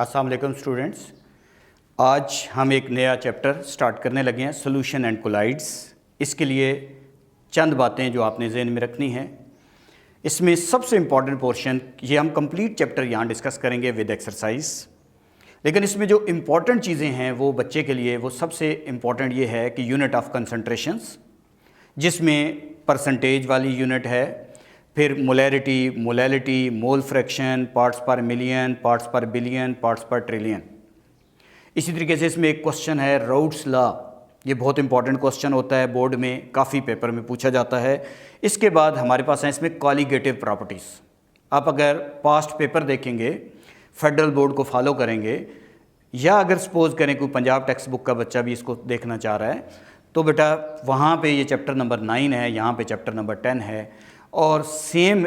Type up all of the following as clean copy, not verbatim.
अस्सलाम वालेकुम स्टूडेंट्स। आज हम एक नया चैप्टर स्टार्ट करने लगे हैं, सोल्यूशन एंड कोलाइड्स। इसके लिए चंद बातें जो आपने जहन में रखनी हैं। इसमें सबसे इम्पॉर्टेंट पोर्शन, ये हम कंप्लीट चैप्टर यहाँ डिस्कस करेंगे विद एक्सरसाइज, लेकिन इसमें जो इम्पॉर्टेंट चीज़ें हैं वो बच्चे के लिए वो सबसे इम्पॉर्टेंट ये है कि यूनिट ऑफ कंसंट्रेशंस, जिसमें परसेंटेज वाली यूनिट है, फिर molarity, molality, mole fraction, parts per million, parts per billion, parts per trillion. इसी तरीके से इसमें एक क्वेश्चन है राउट्स लॉ। ये बहुत इंपॉर्टेंट क्वेश्चन होता है, बोर्ड में काफ़ी पेपर में पूछा जाता है। इसके बाद हमारे पास है इसमें कॉलिगेटिव प्रॉपर्टीज़। आप अगर पास्ट पेपर देखेंगे, फेडरल बोर्ड को फॉलो करेंगे, या अगर सपोज करें कोई पंजाब टेक्स्ट बुक का बच्चा भी इसको देखना चाह रहा है, तो बेटा वहाँ पे ये चैप्टर नंबर 9 है, यहाँ पे चैप्टर नंबर 10 है, और सेम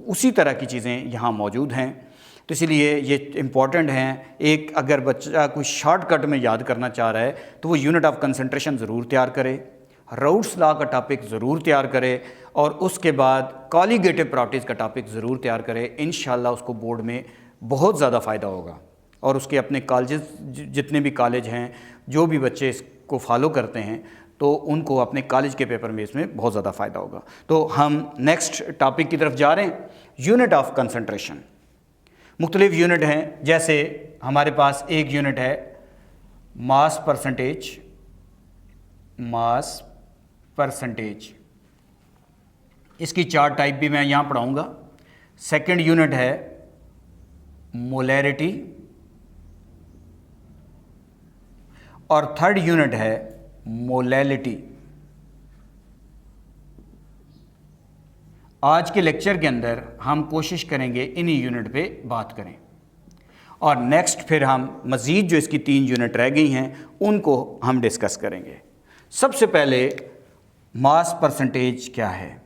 उसी तरह की चीज़ें यहाँ मौजूद हैं। तो इसलिए ये इम्पॉर्टेंट हैं। एक अगर बच्चा कोई शॉर्टकट में याद करना चाह रहा है तो वो यूनिट ऑफ कंसंट्रेशन ज़रूर तैयार करे, राउट्स लॉ का टॉपिक ज़रूर तैयार करे, और उसके बाद कॉलिगेटिव प्रॉपर्टीज़ का टॉपिक ज़रूर तैयार करे। इंशाल्लाह उसको बोर्ड में बहुत ज़्यादा फ़ायदा होगा। और उसके अपने कॉलेजेस, जितने भी कॉलेज हैं, जो भी बच्चे इसको फॉलो करते हैं, तो उनको अपने कॉलेज के पेपर में इसमें बहुत ज़्यादा फ़ायदा होगा। तो हम नेक्स्ट टॉपिक की तरफ जा रहे हैं, यूनिट ऑफ कंसंट्रेशन। मुख्तलिफ यूनिट हैं, जैसे हमारे पास एक यूनिट है मास परसेंटेज, मास परसेंटेज। इसकी 4 टाइप भी मैं यहाँ पढ़ाऊँगा। सेकंड यूनिट है मोलैरिटी, और थर्ड यूनिट है मोलैलिटी। आज के लेक्चर के अंदर हम कोशिश करेंगे इन्हीं यूनिट पे बात करें, और नेक्स्ट फिर हम मज़ीद जो इसकी 3 यूनिट रह गई हैं उनको हम डिस्कस करेंगे। सबसे पहले मास परसेंटेज क्या है?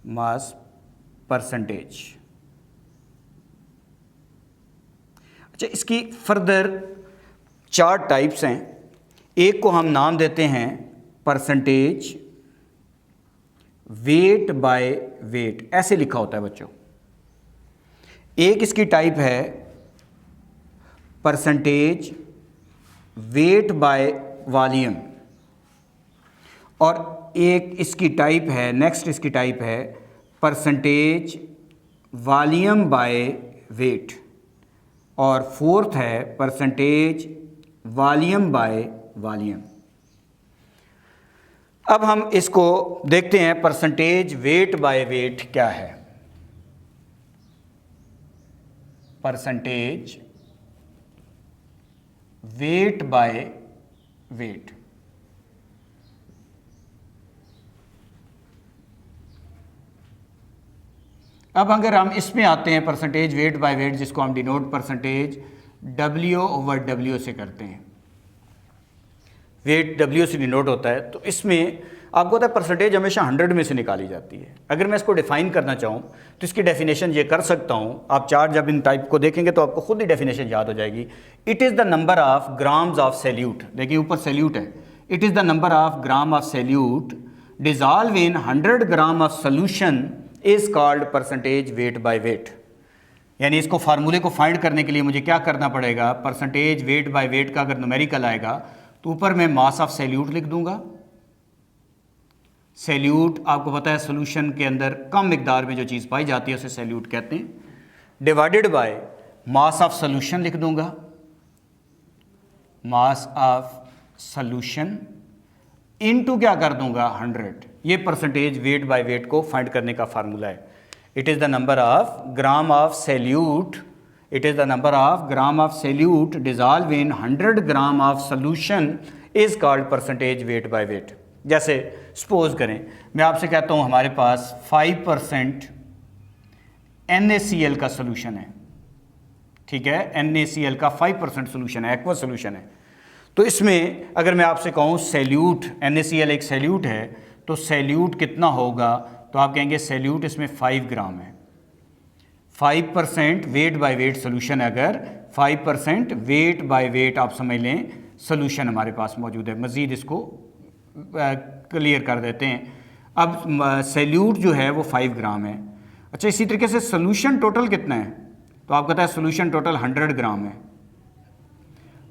मास परसेंटेज, अच्छा, इसकी फर्दर 4 टाइप्स हैं। एक को हम नाम देते हैं परसेंटेज वेट बाय वेट, ऐसे लिखा होता है बच्चों। एक इसकी टाइप है परसेंटेज वेट बाय वॉल्यूम, और एक इसकी टाइप है, नेक्स्ट इसकी टाइप है परसेंटेज वॉल्यूम बाय वेट, और फोर्थ है परसेंटेज वॉल्यूम बाय वॉल्यूम। अब हम इसको देखते हैं, परसेंटेज वेट बाय वेट क्या है। परसेंटेज वेट बाय वेट, अब अगर हम इसमें आते हैं परसेंटेज वेट बाय वेट, जिसको हम डिनोट परसेंटेज W/W से करते हैं। वेट W से डिनोट होता है, तो इसमें आपको पता है परसेंटेज हमेशा 100 में से निकाली जाती है। अगर मैं इसको डिफाइन करना चाहूँ तो इसकी डेफिनेशन ये कर सकता हूँ। आप 4 जब इन टाइप को देखेंगे तो आपको खुद ही डेफिनेशन याद हो जाएगी। It is the number of grams of salute, देखिए ऊपर सैल्यूट है, it is the number of gram of salute dissolve in 100 gram of solution is called percentage weight by weight. यानी इसको फार्मूले को फाइंड करने के लिए मुझे क्या करना पड़ेगा, परसेंटेज वेट बाय वेट का अगर न्यूमेरिकल आएगा तो ऊपर मैं मास ऑफ सैल्यूट लिख दूंगा। सैल्यूट आपको पता है सोल्यूशन के अंदर कम मिकदार में जो चीज़ पाई जाती है उसे सैल्यूट कहते हैं, divided by mass of solution लिख दूंगा, मास ऑफ सोल्यूशन इनटू क्या कर दूंगा 100। ये परसेंटेज वेट बाय वेट को फाइंड करने का फार्मूला है। It is the number of gram of salute, it is the number of gram of salute dissolve in 100 gram of solution is called percentage weight by weight. जैसे suppose करें मैं आपसे कहता हूँ हमारे पास 5% NaCl का सोल्यूशन है, ठीक है, NaCl का 5% सोल्यूशन है, एक्वा सोल्यूशन है। तो इसमें अगर मैं आपसे कहूँ सैल्यूट, NaCl एक सैल्यूट है, तो सैल्यूट कितना होगा, तो आप कहेंगे सैल्यूट इसमें 5 ग्राम है। 5% वेट बाय वेट सोल्यूशन है, अगर 5% वेट बाय वेट आप समझ लें सोल्यूशन हमारे पास मौजूद है। मज़ीद इसको क्लियर कर देते हैं। अब सैल्यूट जो है वो 5 ग्राम है। अच्छा, इसी तरीके से सोल्यूशन टोटल कितना है, तो आपको पता है सोल्यूशन टोटल 100 ग्राम है।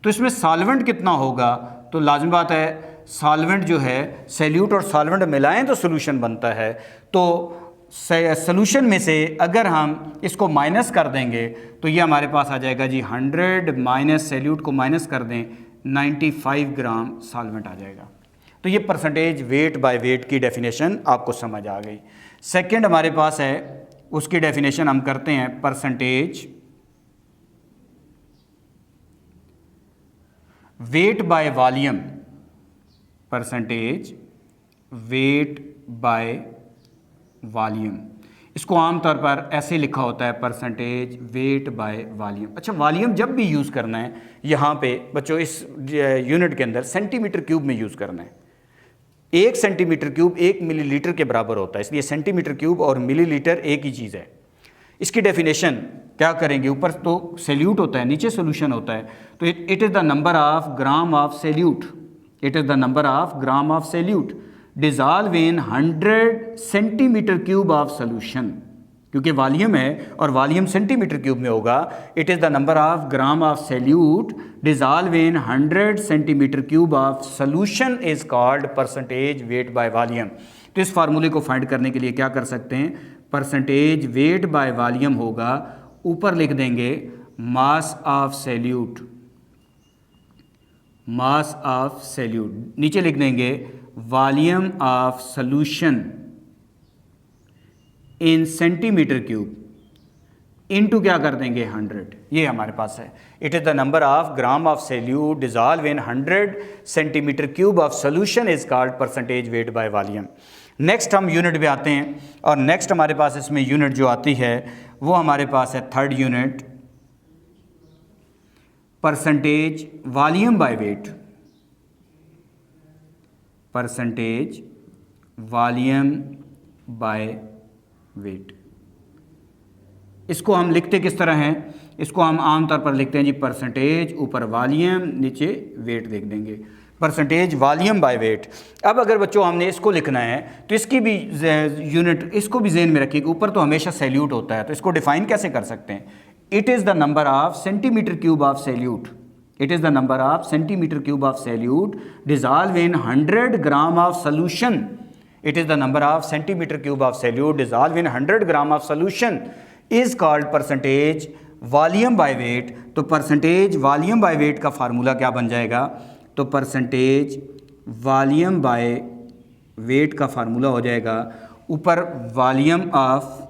तो इसमें सॉल्वेंट कितना होगा, तो लाजमी बात है सॉल्वेंट जो है, सैल्यूट और सॉल्वेंट मिलाएं तो सोल्यूशन बनता है। तो सोल्यूशन में से अगर हम इसको माइनस कर देंगे तो ये हमारे पास आ जाएगा जी 100 माइनस सैल्यूट को माइनस कर दें 95 ग्राम सॉल्वेंट आ जाएगा। तो ये परसेंटेज वेट बाय वेट की डेफिनेशन आपको समझ आ गई। सेकंड हमारे पास है, उसकी डेफिनेशन हम करते हैं percentage weight by volume, percentage weight by volume. इसको आमतौर पर ऐसे लिखा होता है परसेंटेज वेट बाय वॉल्यूम। अच्छा, वॉल्यूम जब भी यूज़ करना है यहाँ पे बच्चों इस यूनिट के अंदर सेंटीमीटर क्यूब में यूज़ करना है। 1 सेंटीमीटर क्यूब 1 मिलीलीटर के बराबर होता है, इसलिए सेंटीमीटर क्यूब और मिलीलीटर एक ही चीज़ है। इसकी डेफिनेशन क्या करेंगे, ऊपर तो सैल्यूट होता है, नीचे सोल्यूशन होता है, तो it is the number of gram of salute, it is the number of gram of salute dissolve in 100 centimetre cube of solution. क्योंकि वॉल्यूम है और वॉल्यूम सेंटीमीटर क्यूब में होगा, it is the number of gram of salute dissolve in 100 centimetre cube of solution is called percentage weight by volume. तो इस फार्मूले को find करने के लिए क्या कर सकते हैं, परसेंटेज वेट बाय वॉल्यूम होगा, ऊपर लिख देंगे mass of salute, mass of solute, नीचे लिख देंगे volume of solution in centimetre cube, into क्या कर देंगे 100, ये हमारे पास है। It is the number of gram of salute dissolve in 100 centimetre cube of solution is called percentage weight by volume. Next हम यूनिट पे आते हैं, और नेक्स्ट हमारे पास इसमें यूनिट जो आती है वो हमारे पास है third unit, percentage volume by weight, percentage volume by weight. इसको हम लिखते किस तरह हैं, इसको हम आमतौर पर लिखते हैं जी परसेंटेज, ऊपर वॉल्यूम, नीचे वेट लिख देंगे, परसेंटेज वॉल्यूम बाय वेट। अब अगर बच्चों हमने इसको लिखना है तो इसकी भी यूनिट, इसको भी ज़हन में रखिए, ऊपर तो हमेशा सैल्यूट होता है, तो इसको डिफाइन कैसे कर सकते हैं, it is the number of centimetre cube of salute, it is the number of centimetre cube of salute dissolve in 100 gram of solution, it is the number of centimetre cube of salute dissolve in 100 gram of solution is called percentage volume by weight. तो percentage volume by weight का formula क्या बन जाएगा, तो percentage volume by weight का formula हो जाएगा, ऊपर वॉल्यूम ऑफ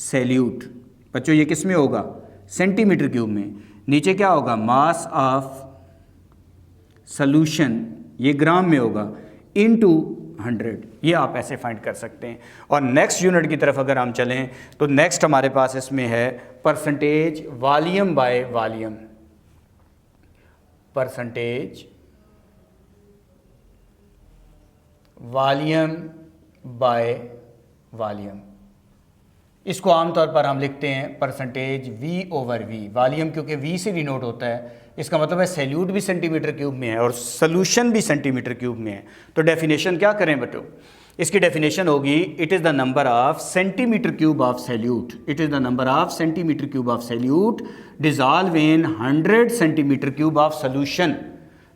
सैल्यूट, बच्चों ये किस में होगा, सेंटीमीटर क्यूब में, नीचे क्या होगा मास ऑफ सोल्यूशन, ये ग्राम में होगा, इनटू 100, ये आप ऐसे फाइंड कर सकते हैं। और नेक्स्ट यूनिट की तरफ अगर हम चलें तो नेक्स्ट हमारे पास इसमें है percentage volume by volume, percentage volume by volume. इसको आमतौर पर हम लिखते हैं percentage V over V, volume क्योंकि V से डिनोट होता है, इसका मतलब है सैल्यूट भी सेंटीमीटर क्यूब में है और सोल्यूशन भी सेंटीमीटर क्यूब में है। तो डेफिनेशन क्या करें बच्चों, इसकी डेफिनेशन होगी it is the number of centimetre cube of salute, it is the number of centimetre cube of salute dissolve in 100 centimetre cube of solution,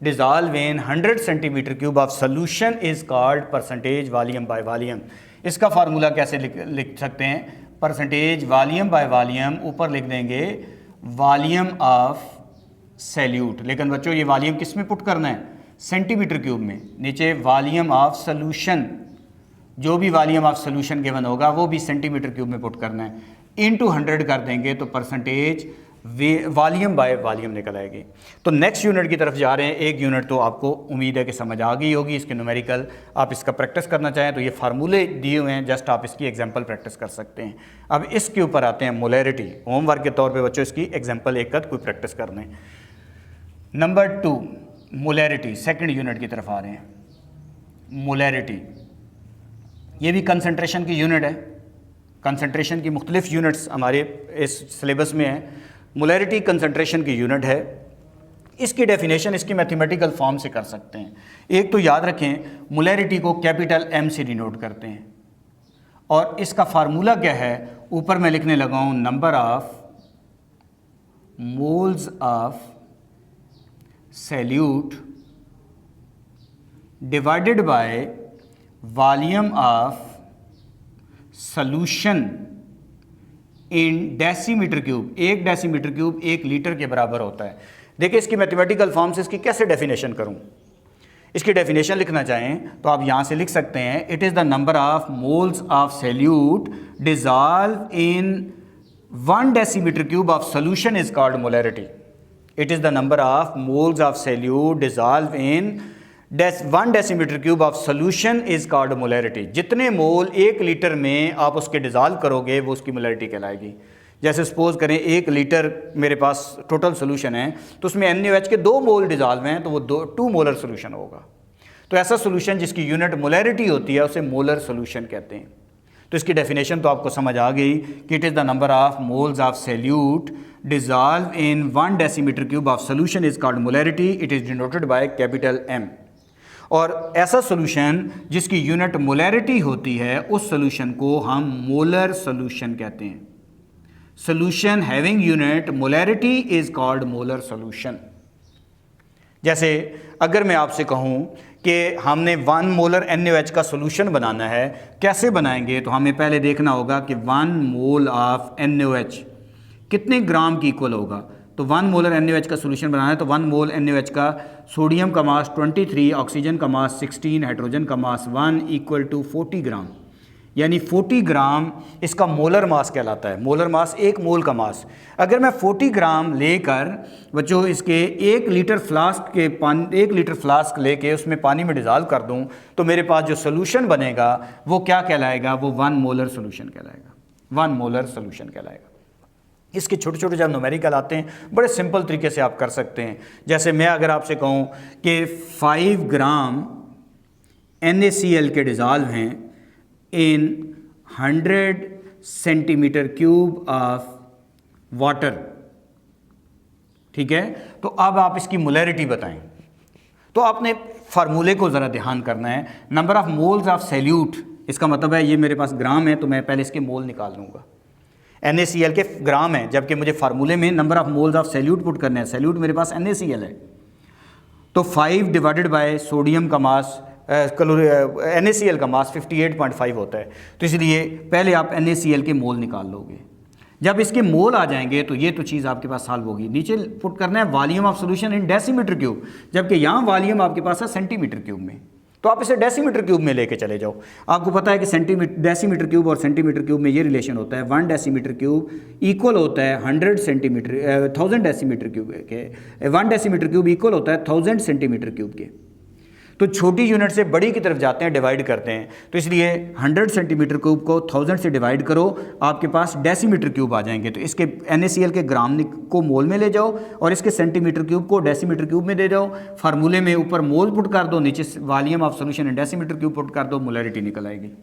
dissolve in 100 centimetre cube of solution is called percentage volume by volume. इसका formula कैसे लिख सकते हैं, percentage volume by volume, ऊपर लिख देंगे volume of salute, लेकिन बच्चों ये वॉल्यूम किस में पुट करना है, सेंटीमीटर क्यूब में, नीचे वॉल्यूम ऑफ सोल्यूशन, जो भी वॉल्यूम ऑफ सोल्यूशन गिवन होगा वो भी सेंटीमीटर क्यूब में पुट करना है, इनटू 100 कर देंगे तो परसेंटेज वॉल्यूम बाय वॉल्यूम निकल आएगी। तो नेक्स्ट यूनिट की तरफ जा रहे हैं, एक यूनिट तो आपको उम्मीद है कि समझ आ गई होगी, इसके न्यूमेरिकल आप इसका प्रैक्टिस करना चाहें तो ये फार्मूले दिए हुए हैं, जस्ट आप इसकी एग्जांपल प्रैक्टिस कर सकते हैं। अब इसके ऊपर आते हैं मोलैरिटी, होमवर्क के तौर पे बच्चों इसकी एग्जांपल एक कोई प्रैक्टिस कर लें। नंबर 2 मोलैरिटी, सेकंड यूनिट की तरफ आ रहे हैं। मोलैरिटी ये भी कंसंट्रेशन की यूनिट है, कंसंट्रेशन की मुख्तलिफ यूनिट्स हमारे इस सिलेबस में है। मोलैरिटी कंसंट्रेशन की यूनिट है, इसकी डेफिनेशन इसकी मैथमेटिकल फॉर्म से कर सकते हैं। एक तो याद रखें मोलैरिटी को कैपिटल M से डिनोट करते हैं, और इसका फार्मूला क्या है, ऊपर मैं लिखने लगा हूँ number of moles of salute divided by volume of solution in decimetre cube. 1 decimetre cube 1 litre के बराबर होता है। देखिए इसकी मैथमेटिकल फॉर्म से इसकी कैसे डेफिनेशन करूं। इसकी डेफिनेशन लिखना चाहें तो आप यहां से लिख सकते हैं, it is the number of moles of salute dissolve in 1 decimetre cube of solution is called molarity. It is the number of moles of salute dissolve in 1 decimetre cube of solution is called molarity. जितने मोल 1 litre में आप उसके dissolve करोगे वो उसकी molarity कहलाएगी। जैसे suppose करें 1 लीटर मेरे पास टोटल सोल्यूशन है तो उसमें NaOH के 2 मोल डिजॉल्व हैं तो वो 2 मोलर सोल्यूशन होगा। तो ऐसा सोल्यूशन जिसकी यूनिट मोलैरिटी होती है उसे मोलर सोल्यूशन कहते हैं। तो इसकी डेफिनेशन तो आपको समझ आ गई कि it is the number of moles of salute dissolve in 1 decimetre cube of solution is called molarity. It is denoted by capital M। और ऐसा सोल्यूशन जिसकी यूनिट मोलैरिटी होती है उस सोल्यूशन को हम मोलर सोल्यूशन कहते हैं। Solution having unit molarity is called molar solution. जैसे अगर मैं आपसे कहूं कि हमने 1 मोलर NaOH का सोल्यूशन बनाना है, कैसे बनाएंगे, तो हमें पहले देखना होगा कि 1 मोल ऑफ NaOH कितने ग्राम की इक्वल होगा। तो 1 मोलर NaOH का सोल्यूशन बनाना है तो 1 मोल NaOH का सोडियम का मास 23, ऑक्सीजन का मास 16, हाइड्रोजन का मास 1 इक्वल टू 40 ग्राम, यानी 40 ग्राम इसका मोलर मास कहलाता है। मोलर मास 1 मोल का मास। अगर मैं 40 ग्राम लेकर बच्चों इसके 1 लीटर फ्लास्क के 1 लीटर फ्लास्क लेके उसमें पानी में डिज़ॉल्व कर दूं तो मेरे पास जो सोल्यूशन बनेगा वो क्या कहलाएगा, वो 1 मोलर सोल्यूशन कहलाएगा। 1 मोलर सोल्यूशन कहलाएगा। इसके छोटे छोटे जब न्यूमेरिकल आते हैं बड़े सिंपल तरीके से आप कर सकते हैं। जैसे मैं अगर आपसे कहूँ कि 5 ग्राम NaCl के डिज़ॉल्व हैं इन 100 सेंटीमीटर क्यूब ऑफ वाटर, ठीक है, तो अब आप इसकी मोलैरिटी बताएं। तो आपने फार्मूले को ज़रा ध्यान करना है। Number of moles of salute, इसका मतलब है ये मेरे पास ग्राम है तो मैं पहले इसके मोल निकाल लूँगा। NaCl के ग्राम है, जबकि मुझे फार्मूले में number of moles of salute put करना है। सैल्यूट मेरे पास NaCl है तो 5 डिवाइडेड बाय सोडियम का मास NaCl का मास 58.5 होता है। तो इसलिए पहले आप NaCl के मोल निकाल लोगे। जब इसके मोल आ जाएंगे तो ये तो चीज़ आपके पास सॉल्व होगी। नीचे पुट करना है volume of solution in decimetre cube, जबकि यहाँ वॉल्यूम आपके पास है सेंटीमीटर क्यूब में। तो आप इसे डेसीमीटर क्यूब में लेके चले जाओ। आपको पता है कि डेसीमीटर क्यूब और सेंटीमीटर क्यूब में ये रिलेशन होता है। 1 डेसीमीटर क्यूब इक्वल होता है 1000 डेसीमीटर क्यूब के। 1 डेसीमीटर क्यूब इक्वल होता है 1000 सेंटीमीटर क्यूब के। तो छोटी यूनिट से बड़ी की तरफ जाते हैं, डिवाइड करते हैं। तो इसलिए 100 सेंटीमीटर क्यूब को 1000 से डिवाइड करो, आपके पास डेसीमीटर क्यूब आ जाएंगे। तो इसके NaCl के ग्राम को मोल में ले जाओ और इसके सेंटीमीटर क्यूब को डेसीमीटर क्यूब में दे जाओ। फार्मूले में ऊपर मोल पुट कर दो, नीचे volume of solution in decimetre cube put कर दो, मोलैरिटी निकल आएगी।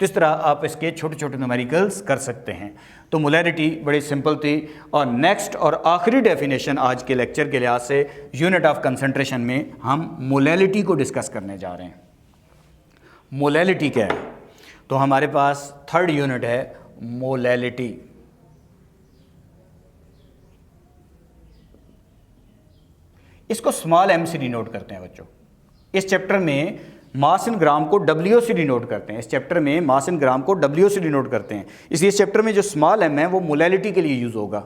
तो इस तरह आप इसके छोटे छोटे न्यूमेरिकल्स कर सकते हैं। तो मोलैरिटी बड़ी सिंपल थी। और नेक्स्ट और आखिरी डेफिनेशन आज के लेक्चर के लिहाज से यूनिट ऑफ कंसंट्रेशन में हम मोलैलिटी को डिस्कस करने जा रहे हैं। मोलैलिटी क्या है? तो हमारे पास 3rd यूनिट है मोलैलिटी। इसको स्मॉल m से डिनोट करते हैं बच्चों। इस चैप्टर में मास इन ग्राम को W से डिनोट करते हैं। इस चैप्टर में मास इन ग्राम को W से डिनोट करते हैं। इसलिए इस चैप्टर में जो स्मॉल m है वो मोलैलिटी के लिए यूज़ होगा,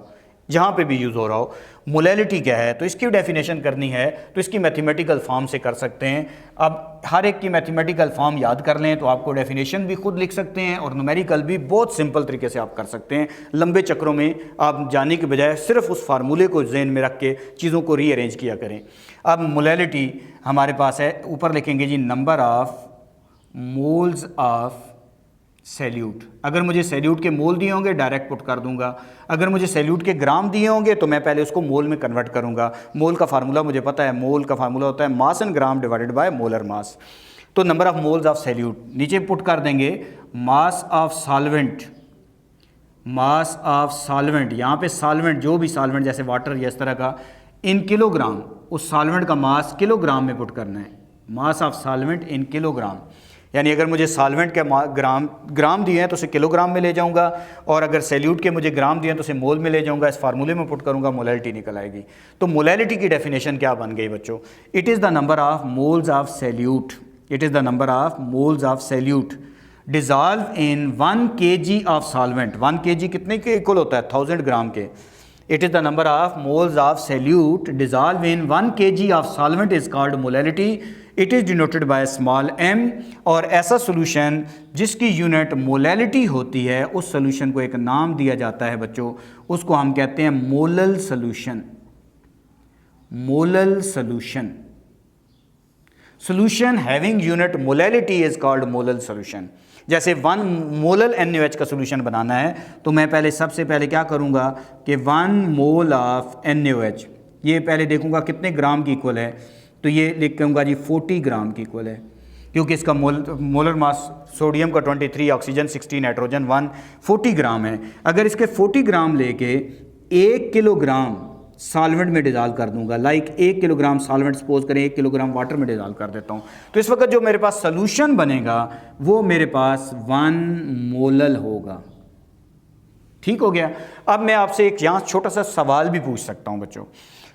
जहाँ पे भी यूज़ हो रहा हो। मोलैलिटी क्या है? तो इसकी डेफिनेशन करनी है तो इसकी मैथमेटिकल फॉर्म से कर सकते हैं। अब हर एक की मैथमेटिकल फॉर्म याद कर लें तो आपको डेफिनेशन भी खुद लिख सकते हैं और न्यूमेरिकल भी बहुत सिंपल तरीके से आप कर सकते हैं। लंबे चक्रों में आप जाने के बजाय सिर्फ उस फार्मूले को जहन में रख के चीज़ों को रीअरेंज किया करें। अब मोलैलिटी हमारे पास है, ऊपर लिखेंगे जी number of moles of solute. अगर मुझे सैल्यूट के मोल दिए होंगे डायरेक्ट पुट कर दूंगा। अगर मुझे सैल्यूट के ग्राम दिए होंगे तो मैं पहले उसको मोल में कन्वर्ट करूंगा। मोल का फार्मूला मुझे पता है, मोल का फार्मूला होता है mass in gram divided by molar mass. तो number of moles of solute नीचे पुट कर देंगे। Mass of solvent, mass of solvent, यहाँ पे सॉल्वेंट जो भी सॉल्वेंट जैसे वाटर या इस तरह का इन किलोग्राम, उस सॉल्वेंट का मास किलोग्राम में पुट करना है। मास ऑफ सॉल्वेंट इन किलोग्राम। यानी अगर मुझे सॉल्वेंट के ग्राम दिए हैं तो उसे किलोग्राम में ले जाऊंगा, और अगर सैल्यूट के मुझे ग्राम दिए हैं तो उसे मोल में ले जाऊंगा। इस फार्मूले में पुट करूंगा, मोलैलिटी निकल आएगी। तो मोलैलिटी की डेफिनेशन क्या बन गई बच्चों? It is the number of moles of salute, it is the number of moles of salute dissolve in 1 kg of solvent. 1 kg कितने के इक्वल होता है? 1000 ग्राम के। It is the number of moles of salute dissolve in 1 kg of solvent is called molality. It is denoted by small m। और ऐसा solution जिसकी unit molality होती है, उस सोल्यूशन को एक नाम दिया जाता है बच्चों, उसको हम कहते हैं molal solution. Molal solution, solution having unit molality is called molal solution। जैसे 1 मोलल NaOH का सोल्यूशन बनाना है तो मैं पहले सबसे पहले क्या करूंगा कि 1 मोल ऑफ NaOH, ये पहले देखूंगा कितने ग्राम की इक्वल है, तो ये लिख कहूँगा जी 40 ग्राम की इक्वल है, क्योंकि इसका मोलर मास सोडियम का 23, ऑक्सीजन 16, नाइट्रोजन 1, 40 ग्राम है। अगर इसके 40 ग्राम लेके 1 किलोग्राम सॉल्वेंट में डिजॉल्व कर दूंगा, लाइक 1 किलोग्राम सॉल्वेंट सपोज करें 1 किलोग्राम वाटर में डिजॉल्व कर देता हूं, तो इस वक्त जो मेरे पास सोल्यूशन बनेगा वो मेरे पास 1 मोलल होगा। ठीक हो गया। अब मैं आपसे एक यहाँ छोटा सा सवाल भी पूछ सकता हूं बच्चों।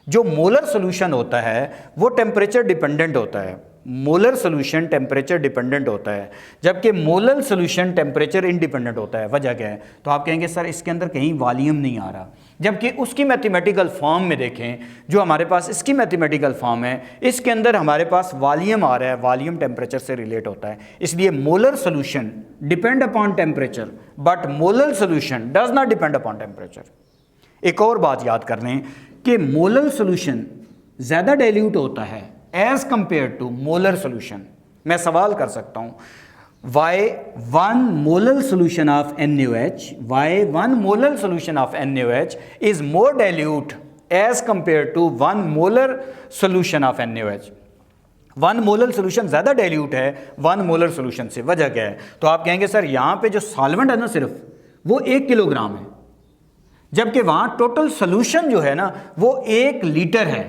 जो मोलर सोल्यूशन होता है वो टेम्परेचर डिपेंडेंट होता है, मोलर सोल्यूशन टेम्परेचर डिपेंडेंट होता है, जबकि मोलल सोल्यूशन टेम्परेचर इंडिपेंडेंट होता है। वजह क्या है? तो आप कहेंगे सर इसके अंदर कहीं वॉल्यूम नहीं आ रहा, जबकि उसकी मैथमेटिकल फॉर्म में देखें, जो हमारे पास इसकी मैथमेटिकल फॉर्म है, इसके अंदर हमारे पास वॉल्यूम आ रहा है, वॉल्यूम टेम्परेचर से रिलेट होता है। इसलिए molar solution depend upon temperature, but molal solution does not depend upon temperature. एक और बात याद कर लें कि मोलल सोल्यूशन ज़्यादा डाइल्यूट होता है as compare to molar solution. मैं सवाल कर सकता हूं, why 1 molar solution of NaOH is more dilute as compared to 1 molar solution of NaOH। 1 molar solution ज़्यादा डाइल्यूट है 1 मोलर सोल्यूशन से। वजह क्या है? तो आप कहेंगे सर यहाँ पे जो सॉल्वेंट है ना सिर्फ वो 1 किलोग्राम है, जबकि वहाँ टोटल सोल्यूशन जो है ना वो 1 लीटर है,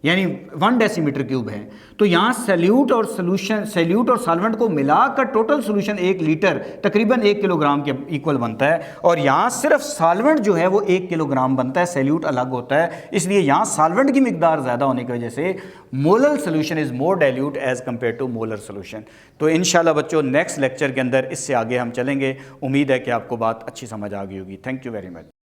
यानी 1 डेसीमीटर क्यूब है। तो यहाँ सैल्यूट और सॉल्वेंट को मिलाकर टोटल सोल्यूशन 1 लीटर तकरीबन 1 किलोग्राम के इक्वल बनता है, और यहाँ सिर्फ सॉल्वेंट जो है वो 1 किलोग्राम बनता है, सैल्यूट अलग होता है। इसलिए यहाँ सॉल्वेंट की मिकदार ज़्यादा होने की वजह से molar solution is more dilute as compare to molar solution. तो इंशाल्लाह बच्चों नेक्स्ट लेक्चर के अंदर इससे आगे हम चलेंगे। उम्मीद है कि आपको बात अच्छी समझ आ गई होगी। Thank you very much.